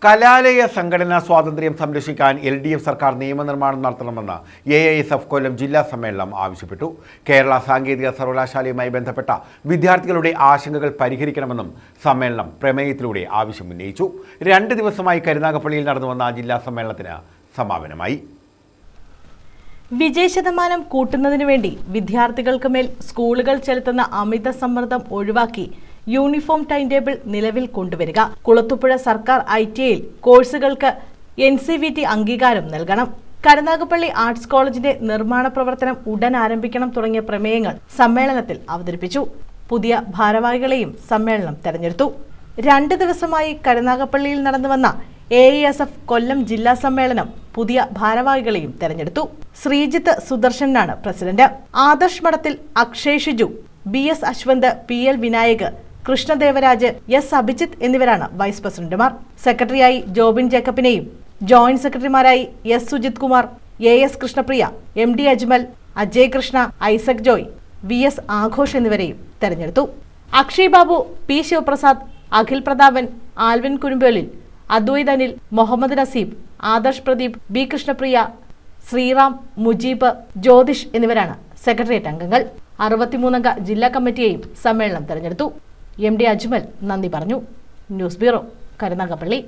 കലാലയ സംഘടനാ സ്വാതന്ത്ര്യം സംരക്ഷിക്കാൻ LDF സർക്കാർ നിയമനിർമ്മാണം നടത്തണമെന്ന് AISF കൊല്ലം ജില്ലാ സമ്മേളനം ആവശ്യപ്പെട്ടു. കേരള സാങ്കേതിക സർവകലാശാലയുമായി ബന്ധപ്പെട്ട വിദ്യാർത്ഥികളുടെ ആശങ്കകൾ പരിഹരിക്കണമെന്നും സമ്മേളനം പ്രമേയത്തിലൂടെ ആവശ്യമുന്നയിച്ചു. 2 ദിവസമായി കരുനാഗപ്പള്ളിയിൽ നടന്നുവന്ന ജില്ലാ സമ്മേളനത്തിന് സമാപനമായി. വിജയശതമാനം കൂട്ടുന്നതിനു വേണ്ടി വിദ്യാർത്ഥികൾക്ക് മേൽ സ്കൂളുകൾ ചെലുത്തുന്ന അമിത സമ്മർദ്ദം ഒഴിവാക്കി യൂണിഫോം ടൈം ടേബിൾ നിലവിൽ കൊണ്ടുവരിക. കുളത്തുപുഴ സർക്കാർ ITIയിൽ കോഴ്സുകൾക്ക് NCVT അംഗീകാരം നൽകണം. കരുനാഗപ്പള്ളി ആർട്സ് കോളേജിന്റെ നിർമ്മാണ പ്രവർത്തനം ഉടൻ ആരംഭിക്കണം തുടങ്ങിയ പ്രമേയങ്ങൾ സമ്മേളനത്തിൽ അവതരിപ്പിച്ചു. പുതിയ ഭാരവാഹികളെയും സമ്മേളനം തെരഞ്ഞെടുത്തു. 2 ദിവസമായി കരുനാഗപ്പള്ളിയിൽ നടന്നുവന്ന AISF കൊല്ലം ജില്ലാ സമ്മേളനം പുതിയ ഭാരവാഹികളെയും തെരഞ്ഞെടുത്തു. ശ്രീജിത്ത് സുദർശനാണ് പ്രസിഡന്റ്. ആദർശ് മഠത്തിൽ Akshay Shiju, BS Ashwanth, PL Vinayak, കൃഷ്ണദേവരാജ്, S Abhijith എന്നിവരാണ് വൈസ് പ്രസിഡന്റുമാർ. സെക്രട്ടറിയായി Jobin ജേക്കബിനെയും joint സെക്രട്ടറിമാരായി S Sujith Kumar, AS Krishnapriya, MD Ajmal, Ajay Krishna, Isaac Joy, VS Aghosh എന്നിവരെയും തെരഞ്ഞെടുത്തു. അക്ഷയ് ബാബു, P ശിവപ്രസാദ്, അഖിൽ പ്രതാപൻ, ആൽവിൻ കുരുമ്പേലിൽ, അദ്വൈത് അനിൽ, മുഹമ്മദ് നസീബ്, ആദർശ് പ്രദീപ്, B കൃഷ്ണപ്രിയ, ശ്രീറാം, മുജീബ്, ജ്യോതിഷ് എന്നിവരാണ് സെക്രട്ടേറിയറ്റ് അംഗങ്ങൾ. 63 അംഗ ജില്ലാ കമ്മിറ്റിയെയും സമ്മേളനം തെരഞ്ഞെടുത്തു. MD അജ്മൽ നന്ദി പറഞ്ഞു. News bureau, Karunagappally.